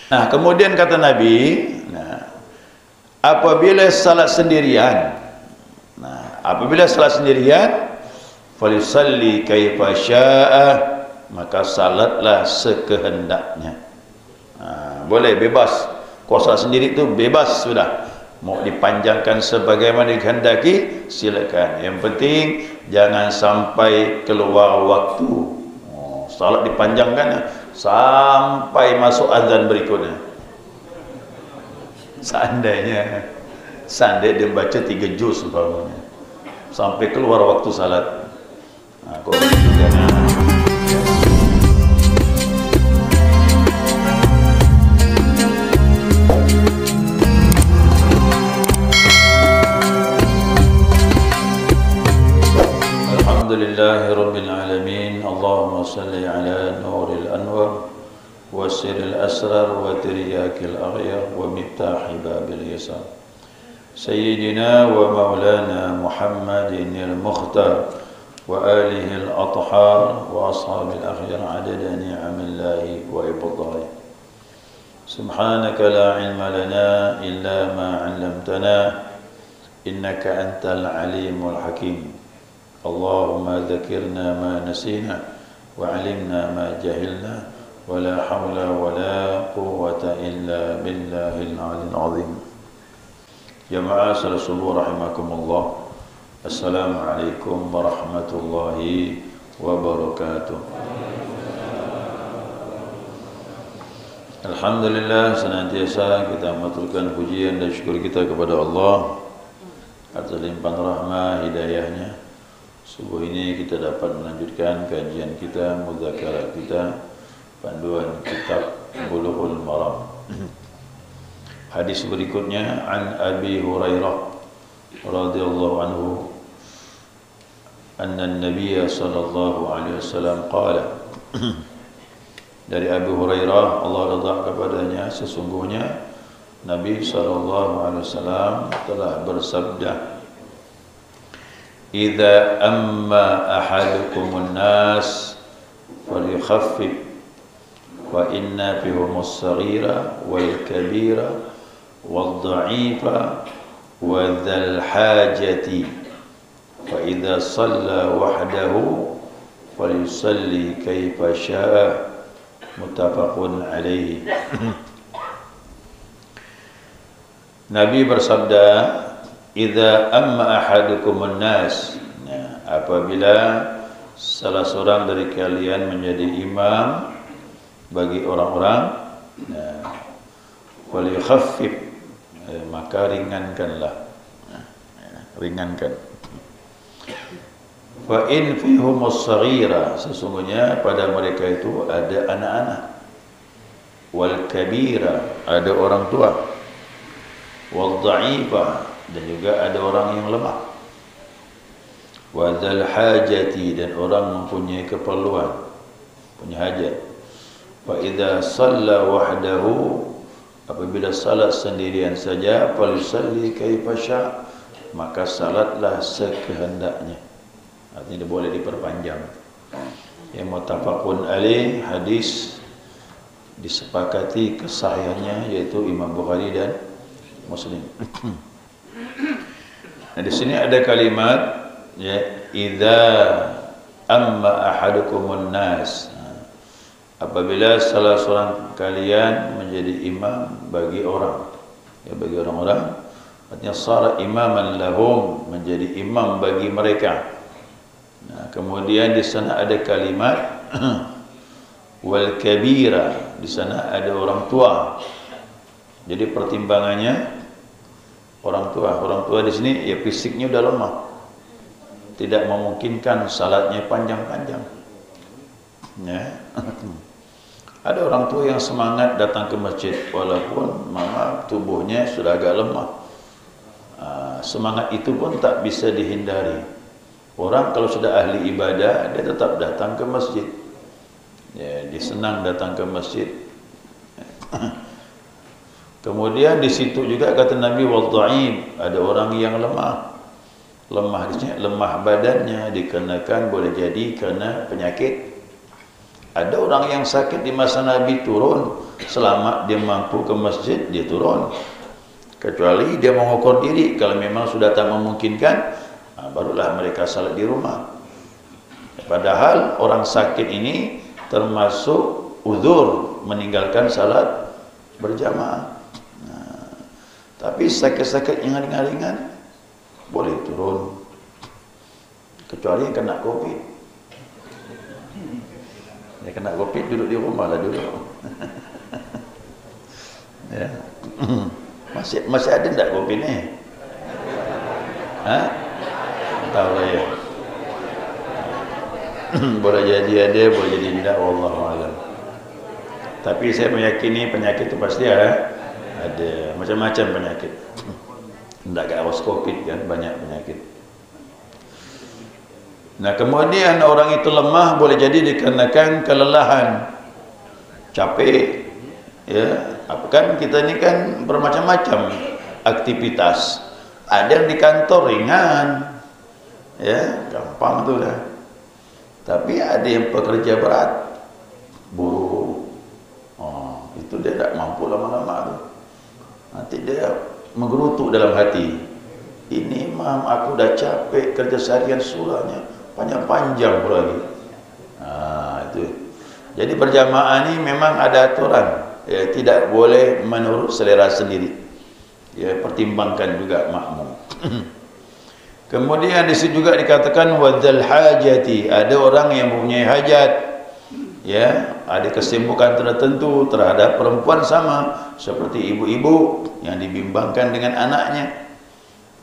Nah, kemudian kata Nabi, nah, apabila salat sendirian, nah, apabila salat sendirian, falisalli kaifa syaa, maka salatlah sekehendaknya. Boleh bebas. Kalau salat sendiri itu bebas sudah. Mau dipanjangkan sebagaimana dikehendaki, silakan. Yang penting jangan sampai keluar waktu. Salat dipanjangkan sampai masuk azan berikutnya. Seandainya dia baca 3 juz umpamanya, sampai keluar waktu salat. Kalau begitu jangan. Alhamdulillahirabbil alamin. Allahumma salli ala nuril anwar wa sirril asrar wa tiryakil aghyar wa miftahi babil yasar sayyidina wa maulana Muhammadin al-mukhtar wa alihi al-athhar wa ashabil akhyar adada ni'amillahi wa ibadahi. Subhanaka la ilma lana illa ma 'allamtana innaka antal alimul hakim. Allahumma dzakirna ma nasina wa 'allimna ma jahilna wa la hawla wa la quwwata illa billahil 'aliyyil 'azim. Jamaah salat subuh rahimakumullah. Assalamualaikum warahmatullahi wabarakatuh. Alhamdulillah, senantiasa kita maturkan pujian dan syukur kita kepada Allah atas limpahan rahmah hidayahnya. Subuh ini kita dapat melanjutkan kajian kita, mudzakarah kita, panduan kitab Bulughul Maram. Hadis berikutnya an Abi Hurairah radhiyallahu anhu anna an-nabiy sallallahu alaihi wasallam qala. Dari Abu Hurairah, Allah radha kepadanya, sesungguhnya Nabi sallallahu alaihi wasallam telah bersabda, idza amma ahadukumun nas falyukhaffif wa inna fihum as-saghira wal kabira wad dha'ifa wa dzal hajati fa idza shalla wahdahu falyusalli kaifa syaa. Muttafaqun alaihi. Nabi bersabda, idza amma ahadukumun nas, nah, apabila salah seorang dari kalian menjadi imam bagi orang-orang, nah, falyukhaffif, maka ringankanlah, ringankan. Fa in fihumus saghira, sesungguhnya pada mereka itu ada anak-anak, wal kabira, ada orang tua, wal dha'ifa, dan juga ada orang yang lemah, wa dzal hajati, dan orang mempunyai keperluan, punya hajat. Fa idza shalla wahdahu, apabila salat sendirian saja, falyusalli kaifa syaa, maka salatlah sekehendaknya. Artinya boleh diperpanjang. Yang muttafaqun alaih, hadis disepakati kesahihannya yaitu Imam Bukhari dan Muslim. Nah, di sini ada kalimat ya, idza amma ahadukumun nas, apabila salah seorang kalian menjadi imam bagi orang, ya, bagi orang-orang, artinya sara imaman lahum, menjadi imam bagi mereka. Nah, kemudian di sana ada kalimat wal kabira, di sana ada orang tua. Jadi pertimbangannya orang tua di sini ya fisiknya udah lemah, tidak memungkinkan salatnya panjang-panjang. Ya. Ada orang tua yang semangat datang ke masjid walaupun tubuhnya sudah agak lemah. Semangat itu pun tak bisa dihindari. Orang kalau sudah ahli ibadah, dia tetap datang ke masjid. Ya, dia senang datang ke masjid. Kemudian di situ juga kata Nabi wal dha'if, ada orang yang lemah. Lemah badannya dikarenakan boleh jadi karena penyakit. Ada orang yang sakit di masa Nabi turun Selama dia mampu ke masjid, dia turun. Kecuali dia mengukur diri, kalau memang sudah tak memungkinkan, barulah mereka salat di rumah. Padahal orang sakit ini termasuk uzur meninggalkan salat berjamaah. Tapi sakit-sakit yang ringan-ringan boleh turun, kecuali yang kena COVID. Yang kena COVID duduk di rumah lah dulu. Ya. Masih ada tak COVID ni? Tahu lah ya. Boleh jadi ada, boleh jadi tidak, wallahu alam. Tapi saya meyakini penyakit itu pasti ada macam-macam penyakit. Tidak ke awas COVID kan, banyak penyakit. Nah, kemudian orang itu lemah boleh jadi dikarenakan kelelahan, capek. Ya, apa kan kita ini kan bermacam-macam aktivitas. Ada yang di kantor ringan, ya gampang tu dah. Tapi ada yang pekerja berat, buruh, itu dia tak mampu lama-lama tu. Nanti dia menggerutu dalam hati. Ini imam, aku dah capek kerja seharian surahnya panjang-panjang pula lagi. Itu. Jadi berjamaah ni memang ada aturan. Ya, tidak boleh menurut selera sendiri. Ya, pertimbangkan juga makmum. Kemudian di situ juga dikatakan wadzal hajati, ada orang yang mempunyai hajat, ya, ada kesibukan tertentu terhadap perempuan sama seperti ibu-ibu yang dibimbangkan dengan anaknya,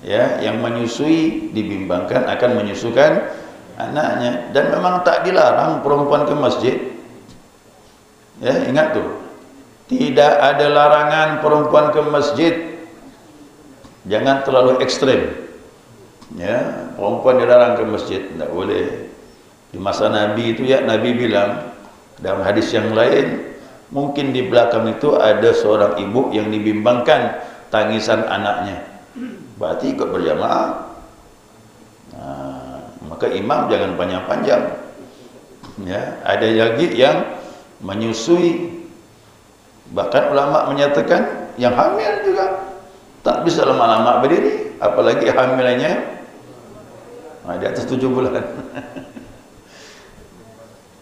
ya, yang menyusui dibimbangkan akan menyusukan anaknya, dan memang tak dilarang perempuan ke masjid. Ya, ingat tuh, tidak ada larangan perempuan ke masjid. Jangan terlalu ekstrem. Ya, perempuan dilarang ke masjid, tidak boleh. Di masa Nabi itu ya, Nabi bilang dalam hadis yang lain, mungkin di belakang itu ada seorang ibu yang dibimbangkan tangisan anaknya, berarti ikut berjamaah. Maka imam jangan panjang-panjang. Ya, ada lagi yang menyusui, bahkan ulama menyatakan yang hamil juga tak bisa lama-lama berdiri, apalagi hamilnya di atas 7 bulan.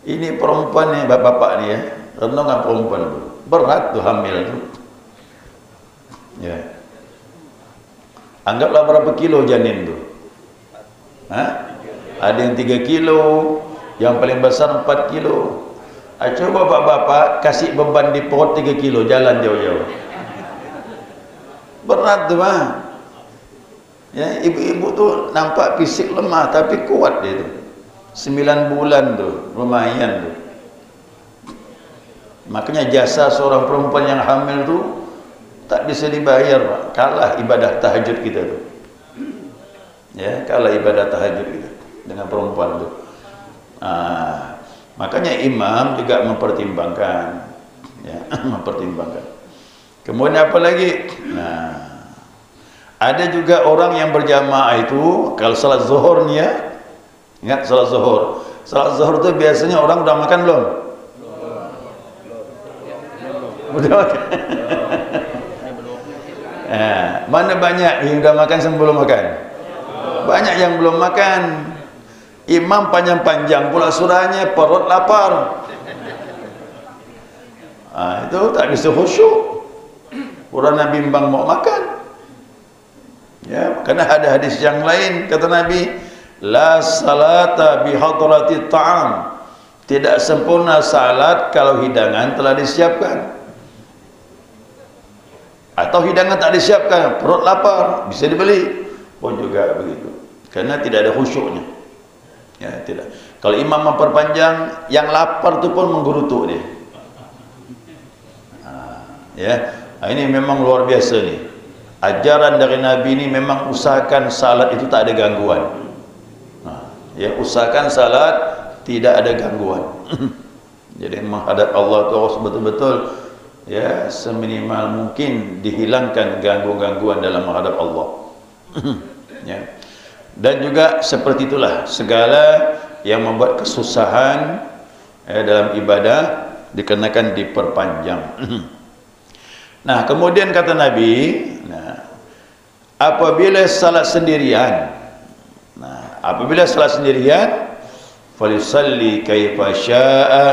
Ini perempuan ni, bapak-bapak ni ya, renungan perempuan tu berat tu, hamil tu. Ya, anggaplah berapa kilo janin tu? Ada yang 3 kilo, yang paling besar 4 kilo. Coba bapak-bapak kasih beban di perut 3 kilo, jalan jauh-jauh. Berat tu bang. Ya, ibu-ibu tu nampak fisik lemah tapi kuat dia tu. 9 bulan tu lumayan tu. Makanya jasa seorang perempuan yang hamil tu tak bisa dibayar, kalah ibadah tahajud kita tu. Ya, kalah ibadah tahajud kita dengan perempuan tu. Makanya imam juga mempertimbangkan, ya, mempertimbangkan. Kemudian apa lagi? Ada juga orang yang berjamaah itu kalau salat zuhur ni ya, ingat salat zuhur. Salat zuhur tu biasanya orang udah makan belum? Udah makan. Mana banyak yang udah makan sebelum makan? Banyak yang belum makan. Imam panjang-panjang pula surahnya, perut lapar. Itu tak bisa khusyuk. Orang Nabi bimbang mau makan. Ya, karena ada hadis yang lain kata Nabi, la salata bi hadrati ta'am. Tidak sempurna salat kalau hidangan telah disiapkan. Atau hidangan tak disiapkan, perut lapar, bisa dibeli pun juga begitu. Karena tidak ada khusyuknya. Ya, tidak. Kalau imam memperpanjang, yang lapar tu pun menggerutu dia. Ya, ini memang luar biasa ni. Ajaran dari Nabi ini memang usahakan salat itu tak ada gangguan. Ya, usahakan salat tidak ada gangguan. Jadi menghadap Allah tu harus betul-betul, ya, seminimal mungkin dihilangkan gangguan-gangguan dalam menghadap Allah. Ya. Dan juga seperti itulah segala yang membuat kesusahan dalam ibadah dikarenakan diperpanjang. Nah, kemudian kata Nabi, nah, apabila salat sendirian, falisalli kaifa syaa,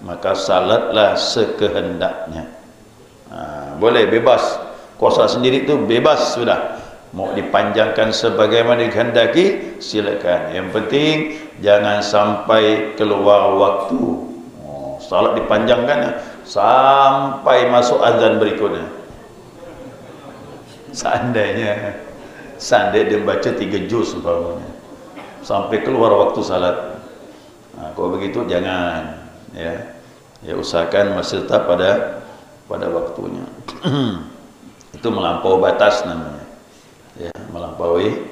maka salatlah sekehendaknya. Boleh bebas, kuasa sendiri tu bebas sudah. Mau dipanjangkan sebagaimana dikehendaki, silakan. Yang penting jangan sampai keluar waktu. Salat dipanjangkan sampai masuk azan berikutnya. Seandainya dia baca 3 juz umpamanya, sampai keluar waktu salat. Kalau begitu jangan, ya usahakan masih tetap pada waktunya. Itu melampaui batas namanya. Ya, melampaui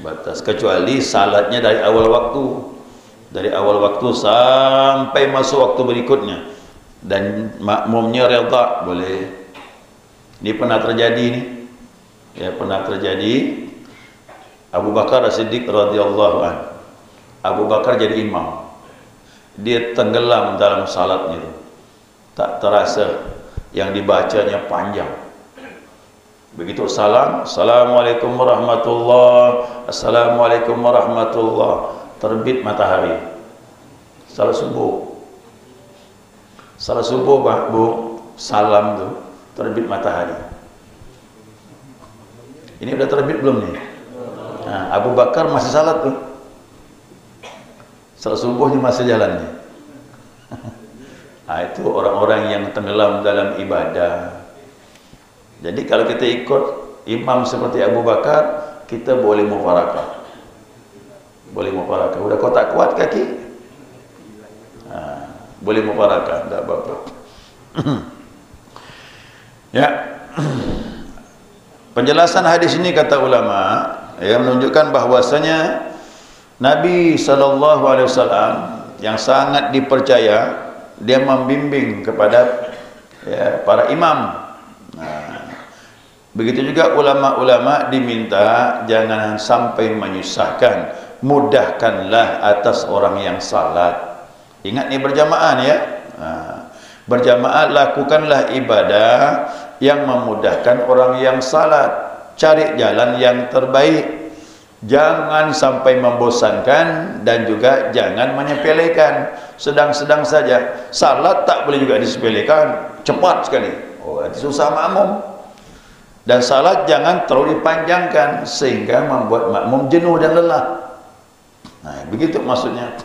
batas, kecuali salatnya dari awal waktu sampai masuk waktu berikutnya dan makmumnya redha, boleh. Ini pernah terjadi nih. Ya, pernah terjadi. Abu Bakar As-Siddiq radhiyallahu anhu. Abu Bakar jadi imam. Dia tenggelam dalam salatnya itu. Tak terasa yang dibacanya panjang. Begitu salam, assalamualaikum warahmatullah, assalamualaikum warahmatullah, terbit matahari. Salat subuh Bu, salam tu terbit matahari. Ini udah terbit belum nih? Nah, Abu Bakar masih salat tuh. Salat subuhnya masih jalan nih. Itu orang-orang yang tenggelam dalam ibadah. Jadi kalau kita ikut imam seperti Abu Bakar, kita boleh mufarakah. Udah kau tak kuat kaki, boleh mufarakah, tidak apa-apa. Ya. Penjelasan hadis ini kata ulama yang menunjukkan bahwasanya Nabi SAW yang sangat dipercaya, dia membimbing kepada para imam. Begitu juga ulama-ulama diminta jangan sampai menyusahkan, mudahkanlah atas orang yang salat. Ingat ni berjamaah ya. Berjamaah lakukanlah ibadah yang memudahkan orang yang salat. Cari jalan yang terbaik. Jangan sampai membosankan dan juga jangan menyepelekan. Sedang-sedang saja. Salat tak boleh juga disepelekan. Cepat sekali. Susah makmum. Dan salat jangan terlalu dipanjangkan sehingga membuat makmum jenuh dan lelah. Begitu maksudnya.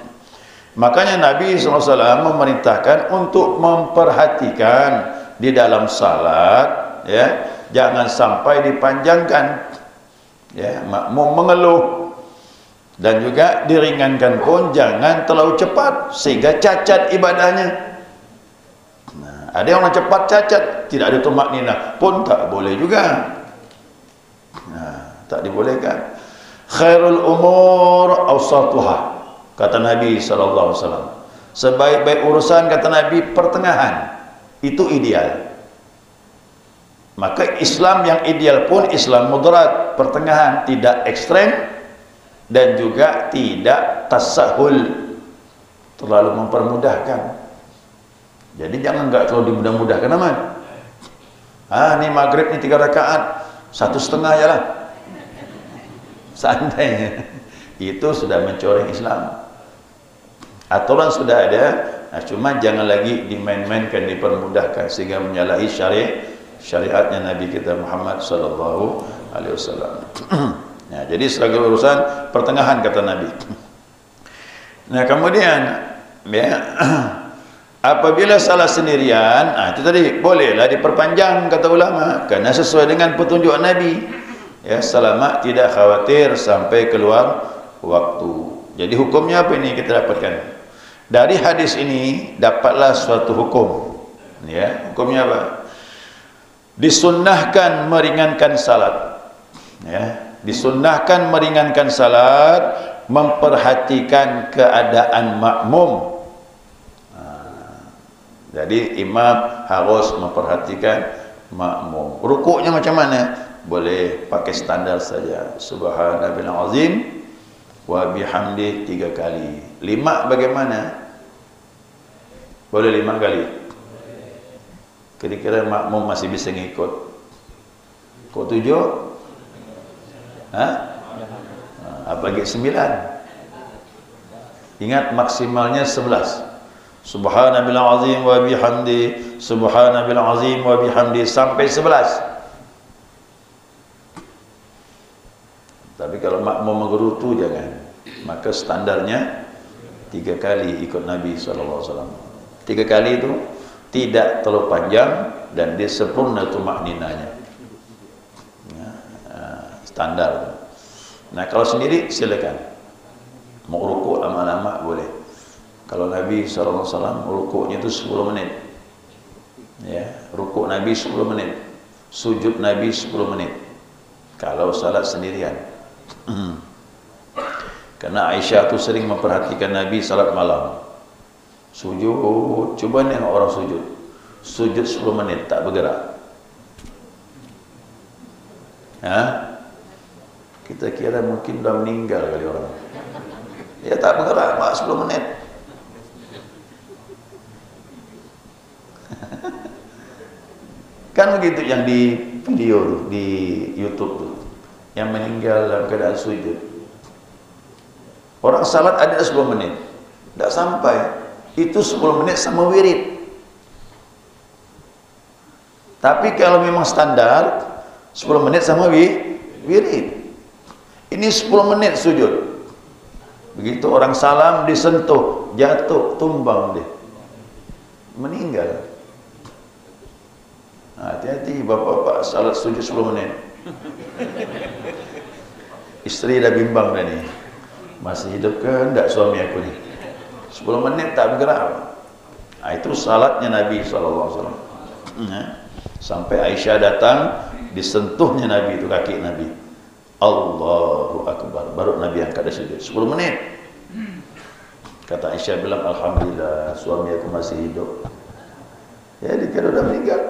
Makanya Nabi SAW memerintahkan untuk memperhatikan di dalam salat, ya, jangan sampai dipanjangkan. Ya, makmum mengeluh. Dan juga diringankan pun jangan terlalu cepat sehingga cacat ibadahnya. Ada yang orang cepat cacat, tidak ada tumakninah pun tak boleh juga. Tak dibolehkan. Khairul umur awsatuha, kata Nabi SAW. Sebaik-baik urusan, kata Nabi, pertengahan. Itu ideal. Maka Islam yang ideal pun Islam moderat, pertengahan, tidak ekstrem dan juga tidak tasahul, terlalu mempermudahkan. Jadi jangan enggak terlalu dimudah-mudahkan amat. Ni maghrib ni 3 rakaat, 1,5 ya lah. Seandainya itu sudah mencoreng Islam. Aturan sudah ada, cuma jangan lagi dimain-mainkan, dipermudahkan sehingga menyalahi syariatnya Nabi kita Muhammad sallallahu alaihi wasallam. Jadi sebagai urusan pertengahan, kata Nabi. Kemudian apabila salat sendirian, itu tadi bolehlah diperpanjang, kata ulama, karena sesuai dengan petunjuk Nabi. Ya, selama tidak khawatir sampai keluar waktu. Jadi hukumnya apa ini kita dapatkan? Dari hadis ini dapatlah suatu hukum. Ya, hukumnya apa? Disunnahkan meringankan salat. Ya, disunnahkan meringankan salat, memperhatikan keadaan makmum. Jadi imam harus memperhatikan makmum. Rukuknya macam mana? Boleh pakai standar saja. Subhanallahil azim wa bihamdi 3 kali. 5 bagaimana? Boleh 5 kali. Kira-kira makmum masih bisa ngikut. Kok 7? Hah? Apa lagi 9? Ingat maksimalnya 11. Subhanallahi azim wa bihamdi, subhanallahi azim wa bihamdi sampai 11. Tapi kalau makmum menggerutu jangan. Maka standarnya 3 kali ikut Nabi SAW. 3 kali itu tidak terlalu panjang dan dia sempurna tumakninanya. Standar. Nah kalau sendiri silakan. Mau rukuk lama-lama boleh. Kalau Nabi SAW rukuknya itu 10 menit. Ya, rukuk Nabi 10 menit. Sujud Nabi 10 menit. Kalau salat sendirian. Karena Aisyah tu sering memperhatikan Nabi salat malam. Sujud, coba tengok orang sujud. Sujud 10 menit tak bergerak. Kita kira mungkin dah meninggal kali orang. Ya tak bergerak, 10 menit. Kan begitu yang di video tu, di YouTube tu, yang meninggal dalam keadaan sujud. Orang salat ada 10 menit, tak sampai. Itu 10 menit sama wirid. Tapi kalau memang standar 10 menit sama wirid. Ini 10 menit sujud. Begitu orang salam disentuh, jatuh, tumbang dia. Meninggal. Hati-hati bapak-bapak salat sujud 10 menit. Isteri dah bimbang dah ni. Masih hidup ke enggak suami aku ni? 10 menit tak bergerak. Itu salatnya Nabi SAW. Sampai Aisyah datang, disentuhnya Nabi itu kaki Nabi. Allahu Akbar. Baru Nabi angkat dari sujud 10 menit. Kata Aisyah bilang, alhamdulillah suami aku masih hidup. Ya dikira dah meninggal.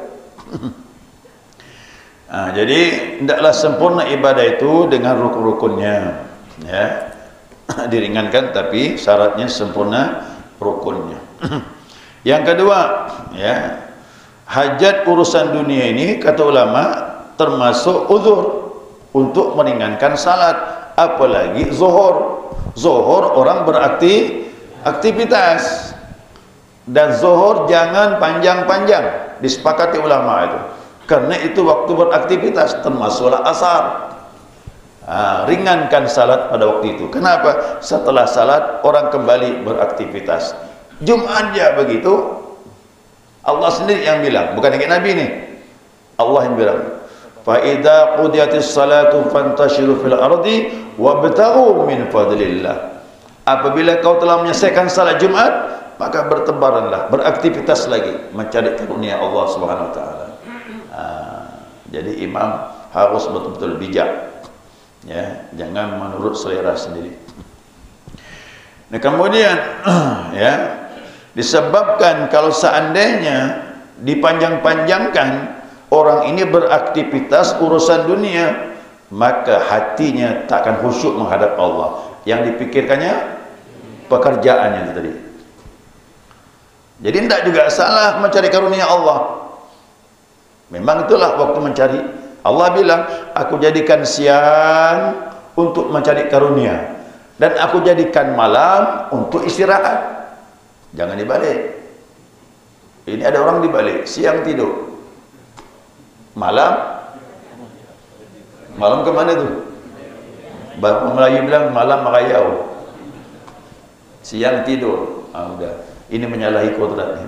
Jadi hendaklah sempurna ibadah itu dengan rukun-rukunnya. Ya. Diringankan tapi syaratnya sempurna rukunnya. Yang kedua, ya, hajat urusan dunia ini kata ulama termasuk uzur untuk meringankan salat, apalagi zuhur. Zuhur orang beraktivitas dan zuhur jangan panjang-panjang, disepakati ulama itu. Karena itu waktu beraktivitas, termasuklah asar. Ringankan salat pada waktu itu. Kenapa? Setelah salat orang kembali beraktivitas. Jumat dia begitu. Allah sendiri yang bilang, bukan lagi Nabi ni. Allah yang bilang, fa idza qudiyatis salatu fantashiru fil ardi wabtaghu min fadlillah. Apabila kau telah menyelesaikan salat Jumat, maka bertebaranlah, beraktivitas lagi mencari karunia Allah Subhanahu wa taala. Jadi imam harus betul-betul bijak. Ya, jangan menurut selera sendiri. Nah, kemudian ya, disebabkan kalau seandainya dipanjang-panjangkan orang ini beraktivitas urusan dunia, maka hatinya tak akan khusyuk menghadap Allah. Yang dipikirkannya pekerjaannya itu tadi. Jadi tidak juga salah mencari karunia Allah. Memang itulah waktu mencari. Allah bilang, aku jadikan siang untuk mencari karunia dan aku jadikan malam untuk istirahat. Jangan dibalik. Ini ada orang dibalik, siang tidur, malam kemana tu? Bahasa Melayu bilang malam merayau, siang tidur. Udah. Ini menyalahi kodrat.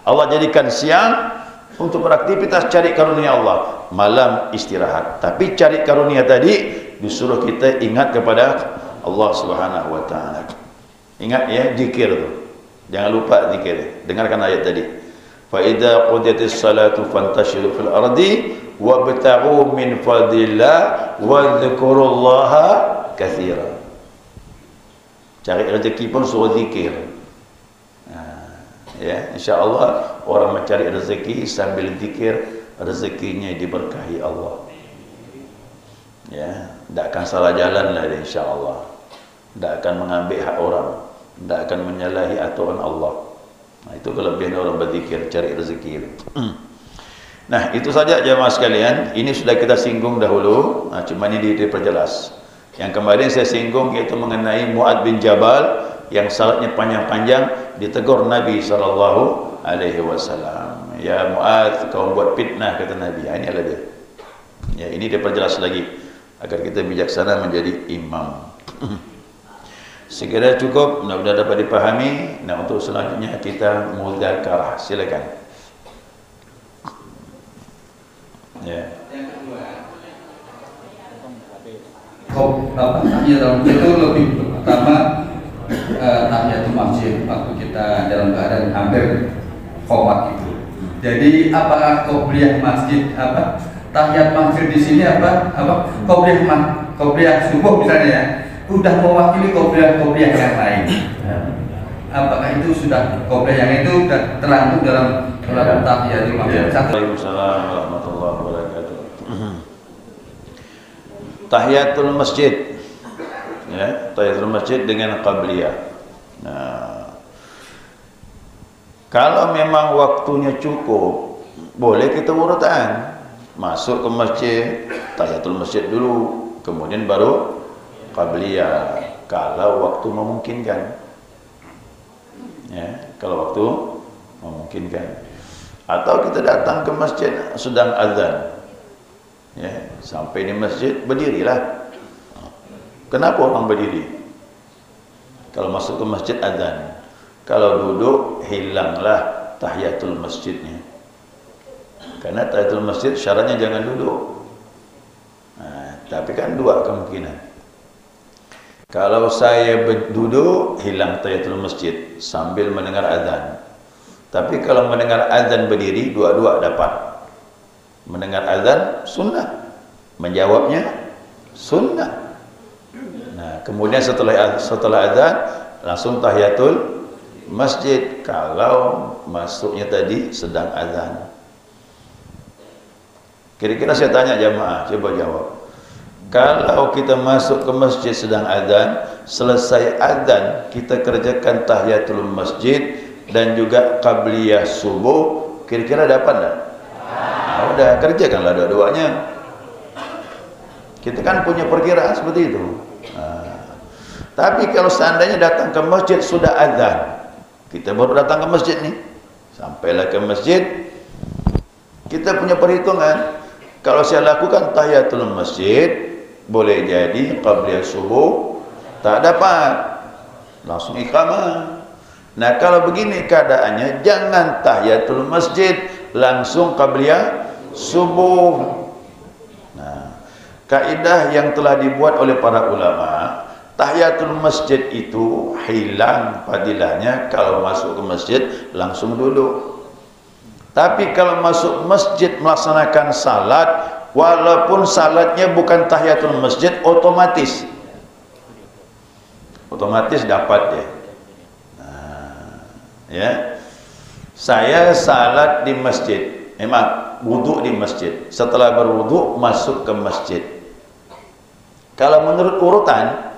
Allah jadikan siang untuk beraktivitas cari karunia Allah, malam istirahat. Tapi cari karunia tadi disuruh kita ingat kepada Allah Subhanahu wa taala. Ingat ya zikir tu. Jangan lupa zikir. Dengarkan ayat tadi. Fa idza qudiyatis salatu fantashiru fil ardi wabtaghu min fadlillah wa dzkurullaha katsiran. Cari rezeki pun suruh zikir. Ya, insya-Allah orang mencari rezeki sambil zikir, rezekinya diberkahi Allah. Ya, tidak akan salah jalan lah insya-Allah. Tidak akan mengambil hak orang, tidak akan menyalahi aturan Allah. Nah, itu kelebihan orang berzikir, cari rezeki. Nah, itu saja jemaah sekalian. Ini sudah kita singgung dahulu. Nah, cuma ini diperjelas. Yang kemarin saya singgung yaitu mengenai Mu'adz bin Jabal yang salatnya panjang-panjang, ditegur Nabi SAW. Ya Mu'adz, kau buat fitnah, kata Nabi. Ini adalah dia. Ya, ini diperjelas lagi agar kita bijaksana menjadi imam. Segera cukup, mudah-mudahan dapat dipahami. Nah, untuk selanjutnya kita mudzakarah. Silakan. Ya. Yang kedua, tahiyatul itu lebih pertama tahiyatul masjid waktu kita dalam keadaan hampir qomat itu. Jadi apakah qobliyah masjid tahiyat masjid di sini qobliyah subuh misalnya ya, udah mewakili qobliyah yang lain. Apakah itu sudah qobliyah yang itu sudah terangkum dalam tahiyatul masjid? Waalaikumsalam warahmatullahi wabarakatuh. Tahiyatul masjid, ya, tahiyatul masjid dengan qabliyah. Nah, kalau memang waktunya cukup, boleh kita urutan. Masuk ke masjid, tahiyatul masjid dulu, kemudian baru qabliyah. Kalau waktu memungkinkan, ya, kalau waktu memungkinkan. Atau kita datang ke masjid sedang azan, ya, sampai di masjid berdirilah. Kenapa orang berdiri? Kalau masuk ke masjid azan, kalau duduk hilanglah tahiyatul masjidnya. Karena tahiyatul masjid syaratnya jangan duduk. Nah, tapi kan dua kemungkinan. Kalau saya duduk, hilang tahiyatul masjid sambil mendengar azan. Tapi kalau mendengar azan berdiri, dua-dua dapat. Mendengar azan sunnah, menjawabnya sunnah. Nah, kemudian setelah azan langsung tahiyatul masjid kalau masuknya tadi sedang azan. Kira-kira saya tanya jamaah, coba jawab. Kalau kita masuk ke masjid sedang azan, selesai azan kita kerjakan tahiyatul masjid dan juga qabliyah subuh, kira-kira dapat enggak? Nah, udah kerjakanlah dua-duanya. Kita kan punya perkiraan seperti itu. Nah, tapi kalau seandainya datang ke masjid sudah azan, kita baru datang ke masjid nih, sampailah ke masjid, kita punya perhitungan. Kalau saya lakukan tahiyatul masjid, boleh jadi qabliyah subuh tak dapat, langsung iqamah. Nah, kalau begini keadaannya, jangan tahiyatul masjid langsung qabliyah subuh. Nah, kaidah yang telah dibuat oleh para ulama, tahiyatul masjid itu hilang fadilahnya kalau masuk ke masjid langsung duduk. Tapi kalau masuk masjid melaksanakan salat, walaupun salatnya bukan tahiyatul masjid, otomatis dapat ya. Nah, ya, saya salat di masjid, memang wudhu di masjid. Setelah berwudhu masuk ke masjid. Kalau menurut urutan,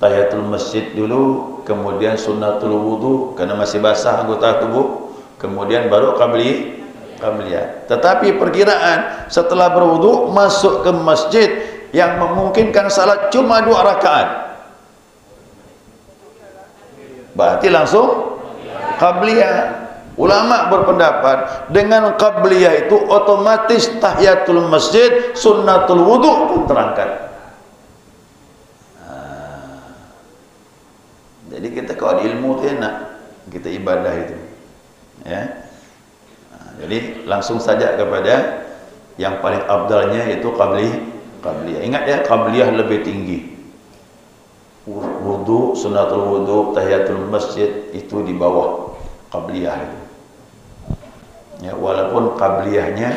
tahiyatul masjid dulu, kemudian sunnatul wudhu karena masih basah anggota tubuh, kemudian baru qabliyah. Tetapi perkiraan setelah berwudu masuk ke masjid yang memungkinkan salat cuma 2 rakaat, berarti langsung qabliyah. Ulama berpendapat dengan qabliyah itu otomatis tahiyatul masjid, sunnatul wudu pun terangkat. Jadi kita kalau di ilmu itu enak, kita ibadah itu, ya. Jadi langsung saja kepada yang paling afdalnya yaitu qabliyah. Ingat ya, qabliyah lebih tinggi. Wudu, sunnatul wudu, tahiyatul masjid itu di bawah qabliyah itu. Ya, walaupun qabliyahnya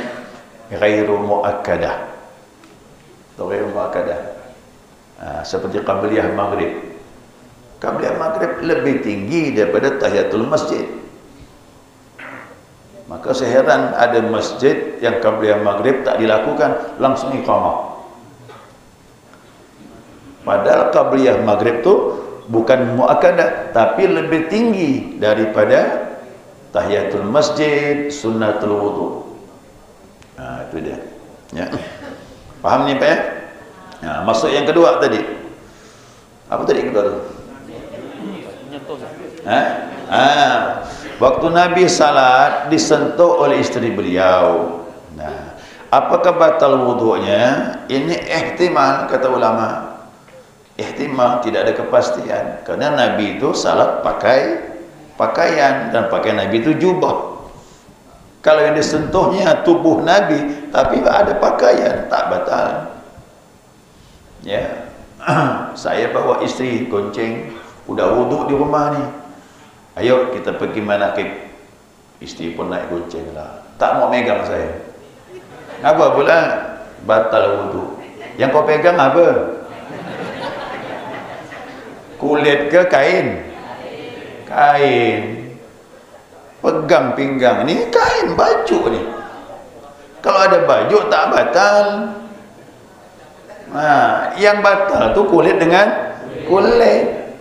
ghairu muakkadah. Atau ghairu muakkadah. Seperti qabliyah maghrib. Qabliyah maghrib lebih tinggi daripada tahiyatul masjid. Maka saya heran ada masjid yang qabliyah maghrib tak dilakukan, langsung iqamah. Padahal qabliyah maghrib itu bukan muakkadah, tapi lebih tinggi daripada tahiyatul masjid, sunnatul wudu. Itu dia. Ya. Faham ni Pak ya? Maksud yang kedua tadi. Apa tadi kedua tu? Waktu Nabi salat disentuh oleh isteri beliau. Nah, apakah batal wudunya? Ini ihtimal kata ulama. Ihtimal, tidak ada kepastian. Karena Nabi itu salat pakai pakaian, dan pakaian Nabi itu jubah. Kalau yang disentuhnya tubuh Nabi tapi ada pakaian, tak batal. Ya. Saya bawa isteri gonceng, udah wuduk di rumah ni. Ayo kita pergi manakib. Isteri pun naik gonceng lah. Tak mau megang saya. Apa pula? Batal wuduk. Yang kau pegang apa? Kulit ke kain? Kain. Pegang pinggang ni kain, baju ni. Kalau ada baju tak batal. Yang batal tu kulit dengan kulit.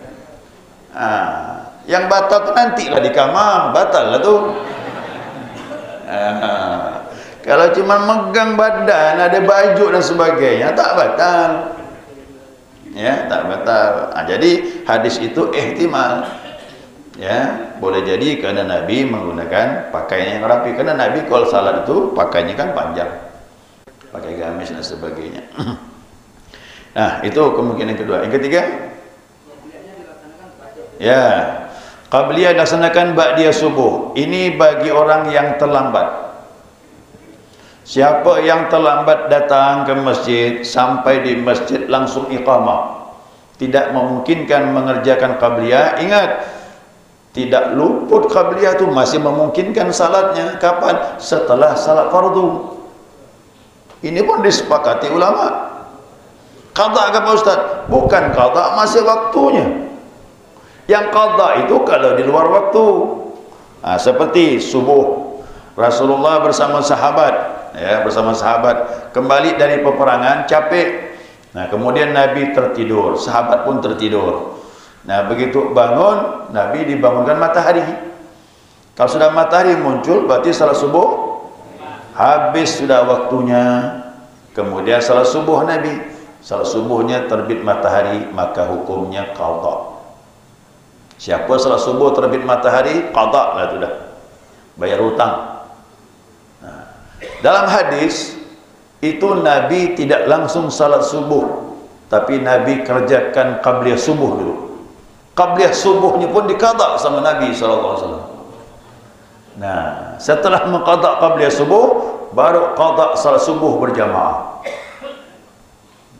Yang batal tu nantilah di kamar, batal lah tu. Kalau cuma megang badan, ada baju dan sebagainya, tak batal. Ya, tak batal. Jadi hadis itu ihtimal. Ya, boleh jadi kerana Nabi menggunakan pakaian yang rapi. Kerana Nabi kalau salat itu pakaiannya kan panjang, pakai gamis dan sebagainya. Nah, itu kemungkinan kedua. Yang ketiga, ya, qabliyah dilaksanakan ba'diyah subuh. Ini bagi orang yang terlambat. Siapa yang terlambat datang ke masjid, sampai di masjid langsung iqamah, tidak memungkinkan mengerjakan qabliyah, ingat, tidak luput qabliyah itu masih memungkinkan salatnya. Kapan? Setelah salat fardu. Ini pun disepakati ulama. Qadha ke Pak Ustaz? Bukan qadha, masih waktunya. Yang qadha itu kalau di luar waktu. Seperti subuh, Rasulullah bersama sahabat, ya, bersama sahabat kembali dari peperangan, capek. Nah, kemudian Nabi tertidur, sahabat pun tertidur. Nah, begitu bangun, Nabi dibangunkan matahari. Kalau sudah matahari muncul, berarti salat subuh habis sudah waktunya. Kemudian salat subuh Nabi, salat subuhnya terbit matahari, maka hukumnya qadha. Siapa salat subuh terbit matahari, qadha lah sudah, bayar hutang. Nah, dalam hadis itu Nabi tidak langsung salat subuh, tapi Nabi kerjakan qabliyah subuh dulu. Qabliyah subuhnya pun diqadha sama Nabi SAW. Nah, setelah mengqadha qabliyah subuh, baru qadha salat subuh berjamaah.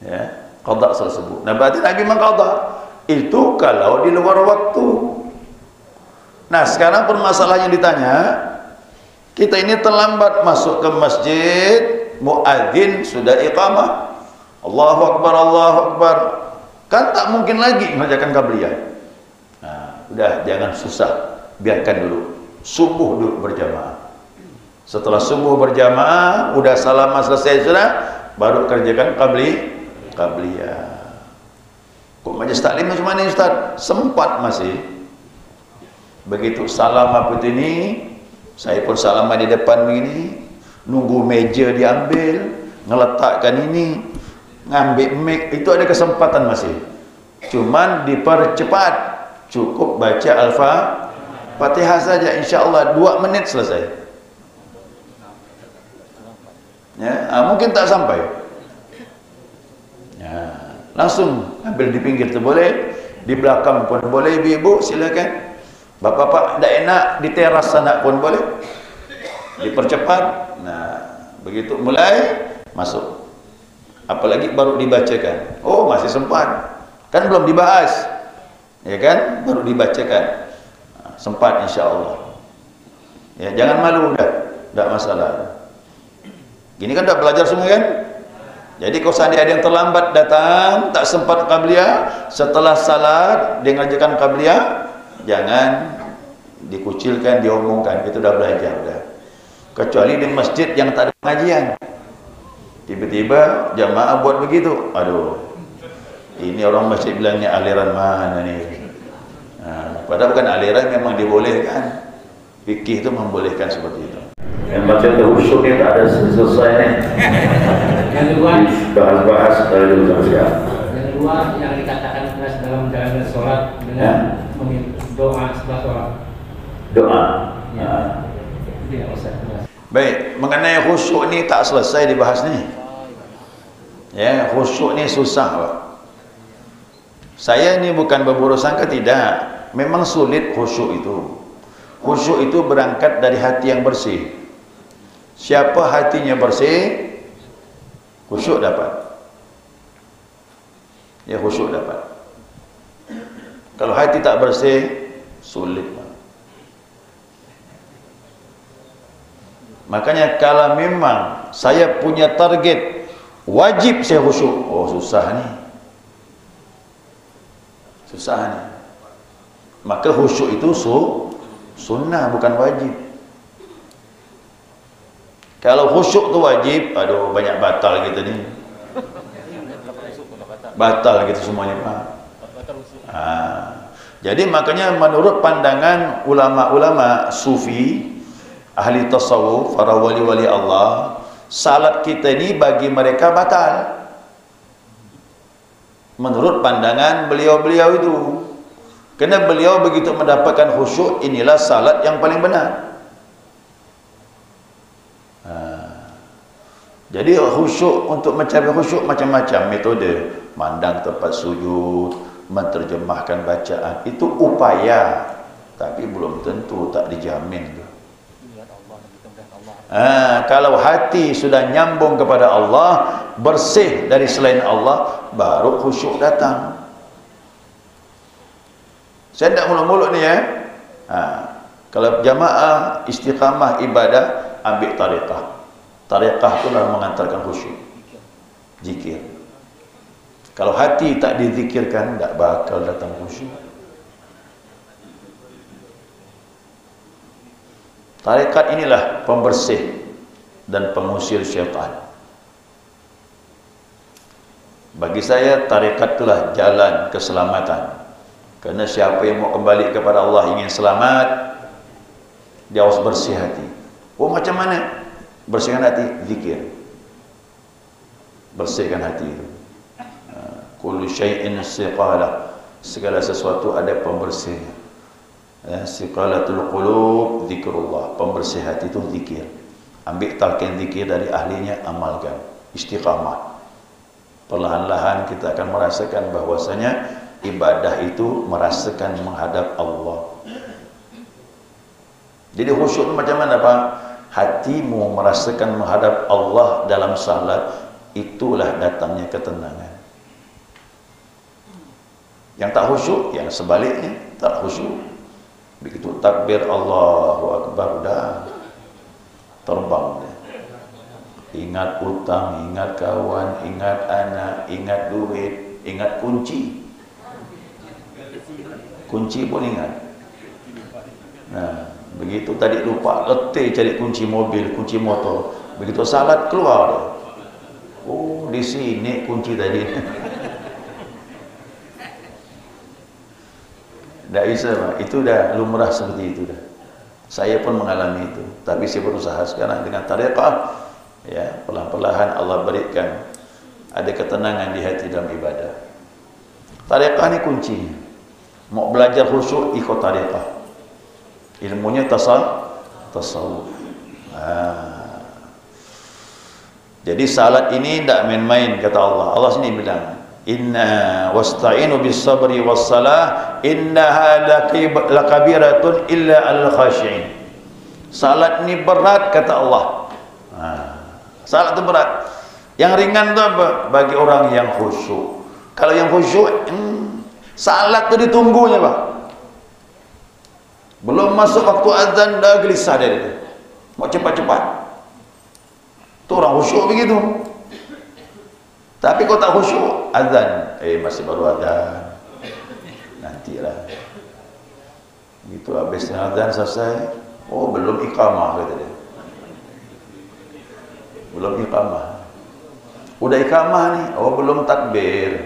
Ya, qadha salat subuh. Nah, berarti Nabi mengqadha itu kalau di luar waktu. Nah, sekarang permasalahannya ditanya, kita ini terlambat masuk ke masjid, muadzin sudah iqamah, Allahu Akbar, Allahu Akbar, kan tak mungkin lagi mengerjakan qabliyah. Udah, jangan susah, biarkan dulu subuh dulu berjamaah. Setelah subuh berjamaah, udah salam selesai sudah, baru kerjakan qabliyah. Kok majlis taklim macam mana Ustaz? Sempat masih. Begitu salam apa ini, saya pun salam di depan begini, nunggu meja diambil, ngeletakkan ini, ngambil mic, itu ada kesempatan masih. Cuman dipercepat. Cukup baca Al-Fatihah saja, insya-Allah 2 menit selesai. Ya, mungkin tak sampai. Ya, langsung ambil di pinggir tu boleh, di belakang pun boleh, ibu-ibu silakan. Bapak-bapak tak enak di teras sana pun boleh. Dipercepat. Nah, begitu mulai masuk. Apalagi baru dibacakan. Oh, masih sempat. Kan belum dibahas. Ya kan, baru dibacakan, sempat insya-Allah. Ya, jangan malu, tidak masalah. Gini kan dah belajar semua kan. Jadi kalau seandainya ada yang terlambat datang, tak sempat qabliyah, setelah salat dia mengerjakan qabliyah, jangan dikucilkan, diomongkan, itu dah belajar dah. Kecuali di masjid yang tak ada pengajian, tiba-tiba jamaah buat begitu, aduh, ini orang masjid bilangnya aliran mana ni? Padahal bukan aliran, memang dibolehkan. Fikih itu membolehkan seperti itu. Yang baca khusyuk ni tak ada selesai ni. Yang kedua, bahas dari dulu sampai sekarang. yang kedua yang dikatakan keras dalam menjalankan sholat dengan doa setelah sholat. Doa. Ya. Tidak usah keras. Baik, mengenai khusyuk ni tak selesai dibahas ni. Ya, khusyuk ni susah, Pak. Saya ni bukan berburuk sangka, tidak. Memang sulit khusyuk itu. Khusyuk itu berangkat dari hati yang bersih. Siapa hatinya bersih, khusyuk dapat. Ya, khusyuk dapat. Kalau hati tak bersih, sulit. Makanya kalau memang saya punya target wajib saya khusyuk, oh susah ni. Susah ni. Maka khusyuk itu sunnah, bukan wajib. Kalau khusyuk tu wajib, aduh banyak batal kita ni. Batal gitu semuanya, Pak. Jadi makanya menurut pandangan ulama-ulama sufi, ahli tasawuf, para wali-wali Allah, salat kita ini bagi mereka batal. Menurut pandangan beliau-beliau itu. Kerana beliau begitu mendapatkan khusyuk, inilah salat yang paling benar. Jadi khusyuk, untuk mencapai khusyuk macam-macam metode. Mandang tempat sujud, menterjemahkan bacaan, itu upaya, tapi belum tentu, tak dijamin. Kalau hati sudah nyambung kepada Allah, bersih dari selain Allah, baru khusyuk datang. Saya tidak mulut-mulut ni ya. Kalau jamaah istiqamah ibadah, ambil tariqah. Tariqah itulah mengantarkan khusyuk. Zikir. Kalau hati tak dizikirkan, tak bakal datang khusyuk. Tarekat inilah pembersih dan pengusir syaitan. Bagi saya, tarekat itulah jalan keselamatan. Kerana siapa yang mau kembali kepada Allah, ingin selamat, dia harus bersih hati. Oh, macam mana? Bersihkan hati, zikir. Bersihkan hati itu. Kullu syai'in istiqalah. Segala sesuatu ada pembersihnya. Siqalatul qulub zikrullah. Pembersih hati itu zikir. Ambil talqin zikir dari ahlinya, amalkan. Istiqamah. Perlahan-lahan kita akan merasakan bahwasanya ibadah itu merasakan menghadap Allah. Jadi khusyuk macam mana, Pak? Hatimu merasakan menghadap Allah dalam salat, itulah datangnya ketenangan. Yang tak khusyuk, yang sebaliknya, tak khusyuk. Begitu takbir Allahu Akbar, dah terbang dia. Ingat utang, ingat kawan, ingat anak, ingat duit, ingat kunci. Kunci pun ingat. Nah, begitu tadi lupa, letih cari kunci mobil, kunci motor. Begitu salat, keluar dia. Oh, di sini kunci tadi. Tak bisa, Pak. Itu dah lumrah seperti itu dah. Saya pun mengalami itu. Tapi saya berusaha sekarang dengan tariqah, ya, perlahan-lahan Allah berikan ada ketenangan di hati dalam ibadah. Tariqah ni kuncinya. Mau belajar khusyuk, ikut tariqah. Ilmunya tasawuf. Jadi salat ini tidak main-main, kata Allah. Allah sendiri bilang, inna wasta'inu bis sabri was salah innaha lakabiratun illa al khashi'in. Salat ni berat, kata Allah. Salat itu berat. Yang ringan tu apa? Bagi orang yang khusyuk. Kalau yang khusyuk, salat tu ditunggunya, Pak. Belum masuk waktu azan dah gelisah dia. Mau cepat-cepat. Tu orang khusyuk begitu. Tapi kau tak khusyuk, azan, masih baru azan, nantilah. Gitu habis azan selesai, oh belum iqamah, kata dia. Belum iqamah. Udah iqamah nih, oh belum takbir.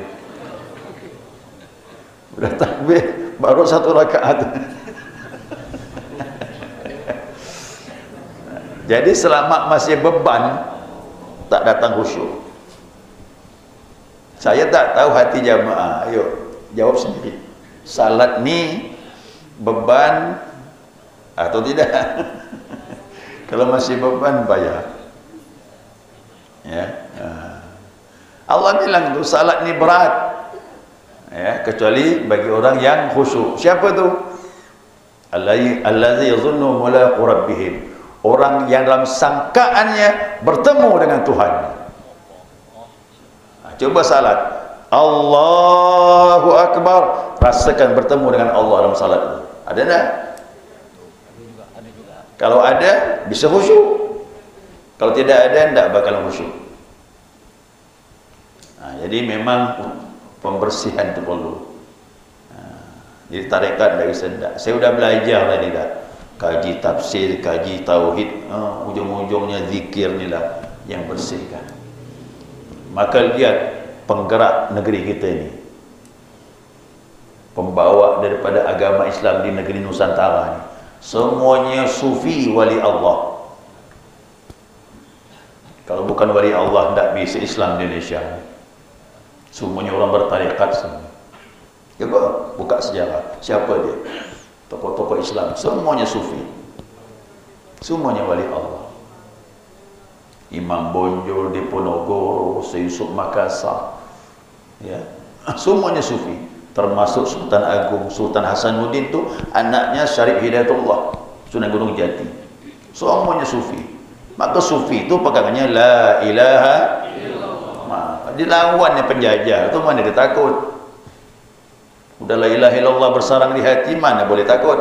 Udah takbir, baru 1 rakaat. Jadi selama masih beban, tak datang khusyuk. Saya tak tahu hati jamaah. Ayo, jawab sendiri. Salat ni beban atau tidak? Kalau masih beban, bayar. Ya. Allah bilang tu salat ni berat. Ya, kecuali bagi orang yang khusyuk. Siapa tu? Allazi yazunnu mulaqu rabbihim. Orang yang dalam sangkaannya bertemu dengan Tuhan. Coba salat. Allahu Akbar. Rasakan bertemu dengan Allah dalam salat itu. Ada tak? Kalau ada, bisa khusyuk. Kalau tidak ada, tidak bakal khusyuk. Jadi memang pembersihan itu perlu. Jadi tarekat tidak bisa tidak. Saya sudah belajar tadi dah. Kaji tafsir, kaji tauhid, ujung-ujungnya zikir ni lah yang bersihkan. Maka lihat penggerak negeri kita ini, pembawa daripada agama Islam di negeri Nusantara ni, semuanya sufi wali Allah. Kalau bukan wali Allah, tidak bisa Islam di Indonesia. Semuanya orang bertarekat semua. Coba buka sejarah, siapa dia? Tokoh-tokoh Islam, semuanya sufi, semuanya wali Allah. Imam Bonjol di Ponorogo, Yusuf Makassar, ya, semuanya sufi. Termasuk Sultan Agung Sultan Hasanuddin tu anaknya Syarif Hidayatullah, Sunan Gunung Jati. Semuanya sufi. Maka sufi itu pegangannya la ilaha illallah. Dilawan yang penjajah itu mana dia takut? Udah la ilaha illallah bersarang di hati, mana boleh takut?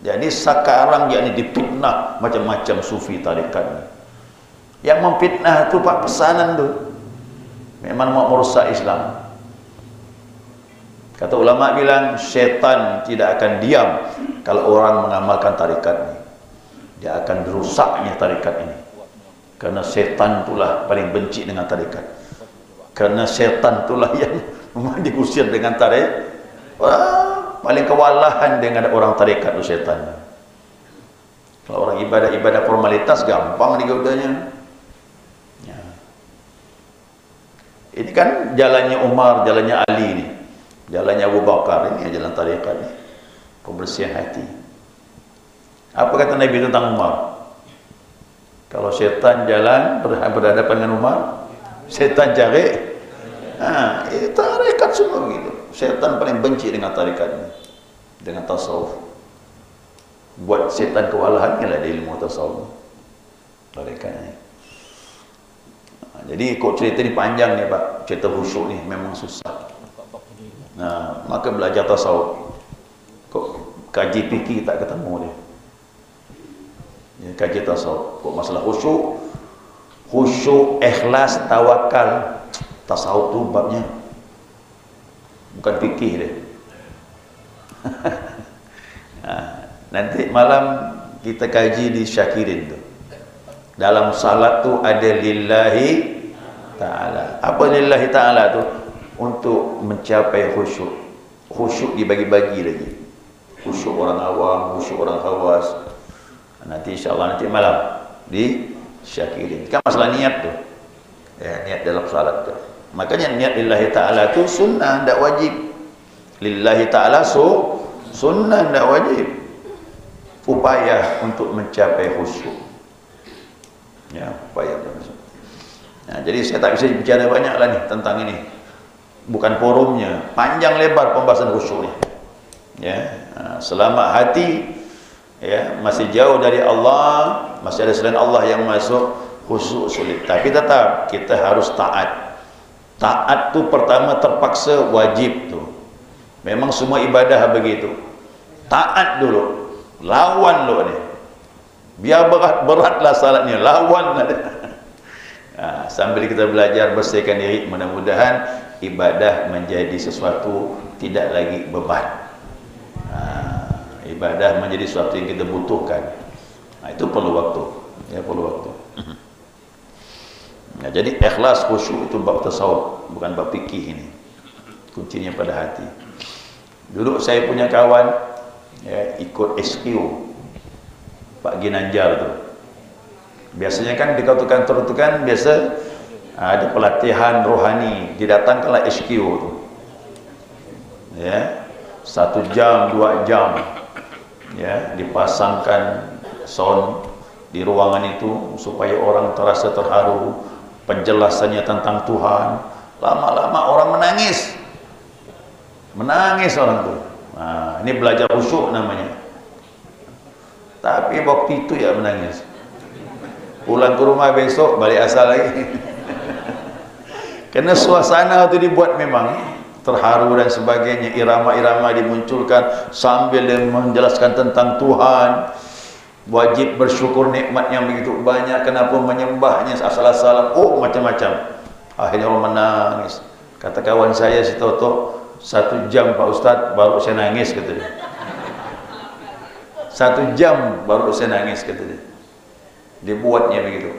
Jadi sekarang yakni dipitnah macam-macam sufi tarekat ni. Yang memfitnah tu pak pesanan tu memang mau merusak Islam. Kata ulama bilang syaitan tidak akan diam kalau orang mengamalkan tarekat ni. Dia akan dirusaknya tarekat ini. Karena syaitan itulah paling benci dengan tarekat. Karena syaitan itulah yang diusir dengan tarekat. Paling kewalahan dengan orang tarekat itu syaitan. Kalau orang ibadah-ibadah formalitas gampang digodanya. Ya. Ini kan jalannya Umar, jalannya Ali ni, jalannya Abu Bakar, ini jalan tarekat ni, pembersihan hati. Apa kata Nabi tentang Umar? Kalau syaitan jalan berhadapan dengan Umar, syaitan cari. Tarekat semua begitu. Syaitan paling benci dengan tarekat ini, dengan tasawuf. Buat syaitan kewalahan ialah di ilmu tasawuf, tarekat ini. Jadi kok cerita ni panjang ni Pak, cerita khusyuk ni memang susah. Maka belajar tasawuf. Kok kaji fikih tak ketemu dia. Ya, kaji tasawuf. Kok masalah khusyuk, ikhlas, tawakal. Tasawuf tu babnya bukan fikih dia. Nanti malam kita kaji di Syakirin tu. Dalam salat tu ada lillahi ta'ala. Apa lillahi ta'ala tu? Untuk mencapai khusyuk. Khusyuk dibagi-bagi lagi. Khusyuk orang awam, khusyuk orang khawas. Nanti insyaAllah nanti malam di Syakirin. Kan masalah niat tu. Ya, niat dalam salat tu. Makanya niat lillahi ta'ala tu sunnah, tidak wajib. Lillahi ta'ala sunnah, tidak wajib. Upaya untuk mencapai khusyuk. Ya, upaya untuk khusyuk. Jadi saya tak bisa bicara banyak lah ni tentang ini. Bukan forumnya. Panjang lebar pembahasan khusyuk ni. Ya, selama hati ya masih jauh dari Allah, masih ada selain Allah yang masuk, khusyuk sulit. Tapi tetap kita harus taat. Taat tu pertama terpaksa, wajib tu. Memang semua ibadah begitu. Taat dulu. Lawan lu ni. Biar beratlah salatnya, lawan ada. Sambil kita belajar bersihkan diri, mudah-mudahan ibadah menjadi sesuatu tidak lagi beban. Ibadah menjadi sesuatu yang kita butuhkan. Itu perlu waktu. Ya, perlu waktu. Jadi ikhlas khusyuk itu bab tasawuf, bukan bab fikih ini. Kuncinya pada hati. Dulu saya punya kawan ya, ikut SQ. Pak Ginanjar tu. Biasanya kan di kantor itu kan biasa ada pelatihan rohani, didatangkanlah HQ tu. Ya, 1 jam 2 jam, ya, dipasangkan sound di ruangan itu supaya orang terasa terharu, penjelasannya tentang Tuhan. Lama-lama orang menangis orang tu. Nah, ini belajar khusyuk namanya. Tapi waktu itu ya menangis. Pulang ke rumah besok balik asal lagi. Karena suasana itu dibuat memang terharu dan sebagainya, irama-irama dimunculkan sambil dia menjelaskan tentang Tuhan, wajib bersyukur nikmat yang begitu banyak, kenapa menyembahnya asal-asalan, macam-macam. Akhirnya orang menangis. Kata kawan saya si Toto, 1 jam Pak Ustadz baru saya nangis, kata dia. 1 jam baru saya nangis, kata dia. Dibuatnya begitu.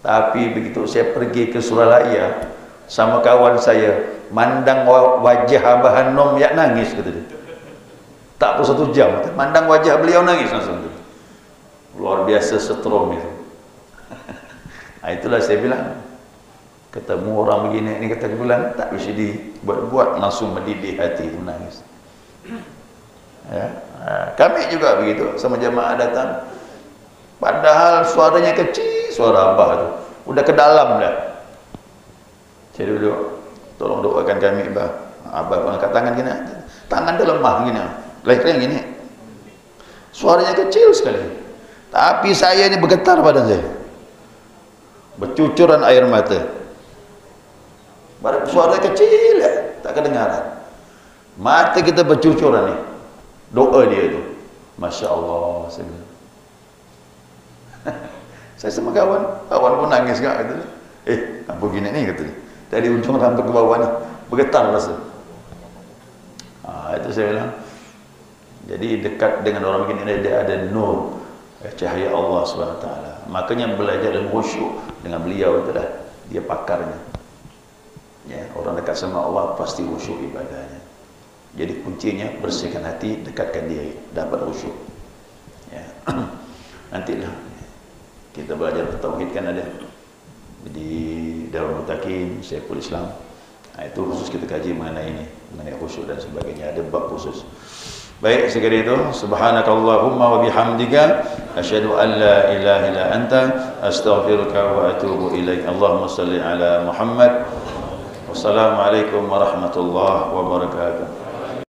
Tapi begitu saya pergi ke Suralaya sama kawan saya, mandang wajah Abah Hanom ya nangis, kata dia. Tak perlu 1 jam, mandang wajah beliau nangis langsung. Luar biasa setrum itu. Nah, itulah saya bilang, ketemu orang begini ini, kata bilang tak bisa dibuat-buat, langsung mendidih hati, menangis. Ya, kami juga begitu sama jamaah datang. Padahal suaranya kecil, suara Abah tu udah ke dalam dah. Saya duduk, tolong doakan kami, Abah. Abah angkat tangan gini, tangan dia lemah gini, lehernya gini. Suaranya kecil sekali, tapi saya ini bergetar badan saya, bercucuran air mata. Suara kecil ya, tak kedengaran. Mata kita bercucuran ni. Doa dia tu, Masya Allah. Saya sama kawan pun nangis gak, kata dia. Apa gini ni, kata dia. Dari ujung rambut ke bawah ni bergetar rasa. Itu saya bilang. Jadi dekat dengan orang begini dia ada nur, cahaya Allah SWT. Makanya belajar dan khusyuk dengan beliau itulah dia pakarnya. Ya, orang dekat sama Allah pasti khusyuk ibadahnya. Jadi kuncinya bersihkan hati, dekatkan dia, dapat khusyuk. Ya. Nantilah kita belajar tauhid kan ada di Darul Mutakin, Syekhul Islam. Nah, itu khusus kita kaji mengenai ini, mengenai khusyuk dan sebagainya, ada bab khusus. Baik, sekali itu subhanakallahumma wa bihamdika asyhadu an la ilaha illa anta astaghfiruka wa atubu ilaik. Allahumma shalli ala Muhammad. Wassalamualaikum warahmatullahi wabarakatuh.